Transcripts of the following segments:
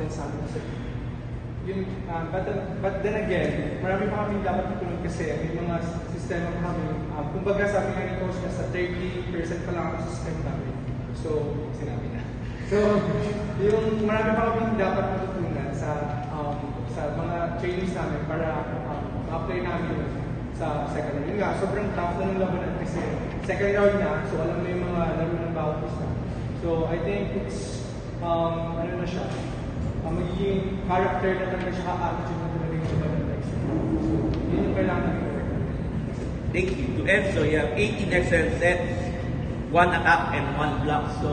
confidence namin sa yun, but then again, marami pa kami dapat tutulong kasi may mga sistema pa kami. Kumbaga sabi nga ni Coach, nasa 30% pa lang ako sa system namin. So, sinabi na. So, yung marami pa kami dapat matutunan sa mga trainings namin para ma-apply namin sa second round. Yun nga, sobrang tough na ng labanan kasi second round na, so alam mo yung mga laro ng bawat isa. So, I think it's, ano na siya, magiging character na talaga siya, attitude na talaga yung labanan next year. So, yun yung kailangan namin work. Thank you. To Enzo, you have 18 excellent sets, 1 attack and 1 block. So,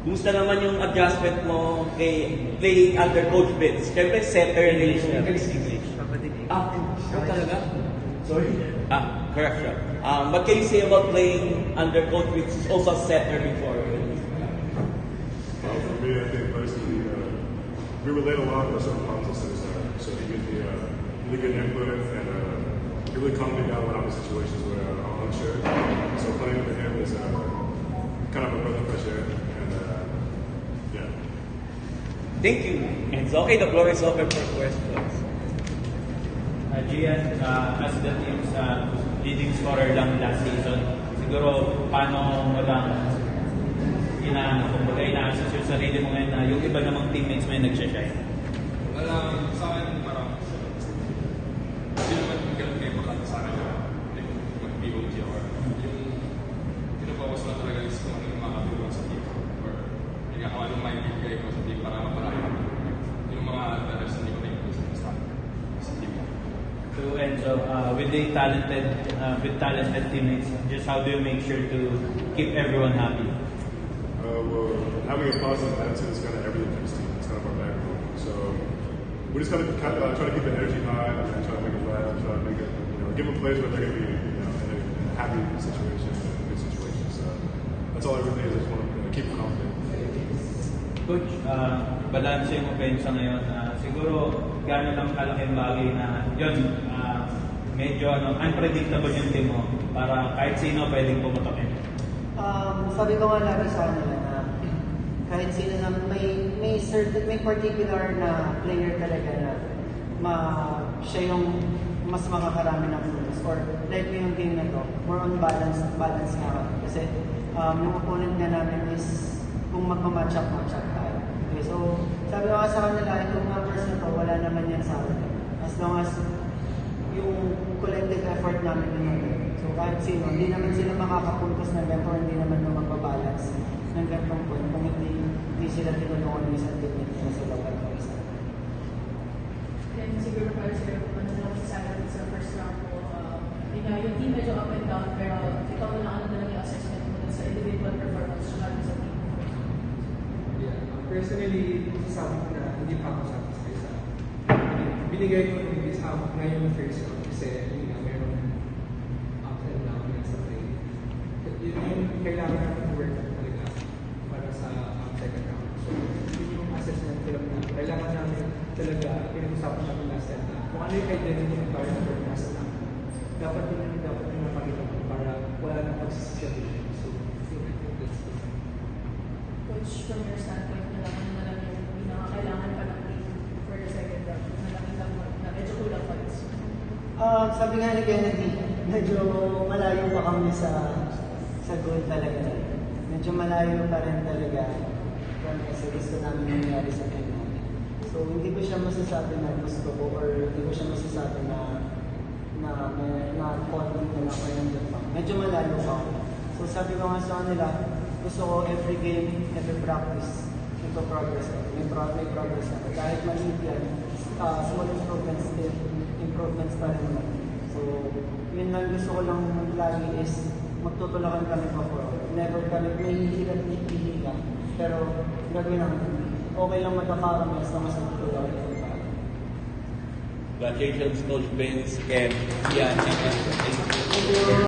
kumusta naman yung adjustment mo kay playing under Coach Vince? Siyempre, setter range na. English. Talaga? Sorry? Correction. What can you say about playing under Coach Vince? He's also a setter before. For me, I think personally, we relate a lot with certain concepts, so he gives me really good input and he really calmed me down when I'm in situations where I'm unsure. So playing with him is kind of a breath of fresh air, and yeah. Thank you. Enzo, okay, the floor is open for questions. Gian, as the team's leading scorer lang last season, siguro paano mo lang ina-assess yung sarili mo ngayon na yung iba namang teammates mo yung nagsashine? Sa akin, parang hindi naman ganun kayo makata sa akin na mag-BOG or yung pinabawas na talaga is kung ano yung makatulong sa team or yung kung anong may bigay ko sa team para mapalaki yung mga others na hindi ko na-include sa team. So Enzo, with talented teammates, just how do you make sure to keep everyone happy? Well, having a positive attitude is kind of everything for this team. It's kind of our backbone. So we just kind of try to keep the energy high and try to make it laugh, try to make it, give them plays where they're going to be, in a happy situation, in a good situation. So that's all I really is. I just want to keep them confident. Coach, balance mo pensa ngayon. Siguro gano'n lang kalaking bagay na yun, medyo unpredictable yung team mo para kahit sino pwedeng pumutokin. Sabi ko nga lagi sa kanila na kahit sino na may particular na player talaga na siya yung mas makakarami ng points or like yung game na to, more on balance nga kami. Kasi yung opponent nga namin is kung magmamatch up tayo. Okay, so sabi ko nga sa kanila, itong numbers na to, wala naman yan sa akin. As long as yung collective effort namin yun. So kahit sino, hindi naman sila makakapuntos ng ganito, hindi naman magbabalance ng ganitong point kung hindi sila tinulungan ng isang teammate na sila wala ng isa. Then siguro para sila kung ano lang sa first round mo, yung team medyo up and down, pero ikaw na lang ano yung assessment mo sa individual performance sa team. Yeah, personally, sasabi ko na hindi pa ako satisfied sa binigay ko ng isang ngayon ng first round kasi yun nga, meron up and down na sa play. Yun yung kailangan natin work talaga para sa second round. So, yun yung assessment ko lang na kailangan namin talaga, pinag-usapan namin last time na kung ano yung identity ng parang for nasa namin. Dapat yung napakita ko para wala nang pagsisipsyadin. So, I think that's it. Coach, from your standpoint, na lang yung pinakakailangan pa ng team for the second round, na medyo kulang points. Sabi nga ni Kennedy, medyo malayo pa kami sa goal talaga. Medyo malayo pa rin talaga kasi gusto namin nangyari sa kanya. So hindi ko siya masasabi na gusto ko or hindi ko siya masasabi na confident na ako yung pa. Medyo malayo pa ako. So sabi ko nga sa kanila, gusto ko every game, every practice, ito progress ako. May progress ako. Kahit maliit yan, small improvements pa rin naman. So, yun lang gusto ko lang lagi is magtutulakan kami pa forward. Never kami may hihilat. Pero gagawin namin. Okay lang magkakarami as long as magtutulakan kami pa. Congratulations, Coach Vince and Ian.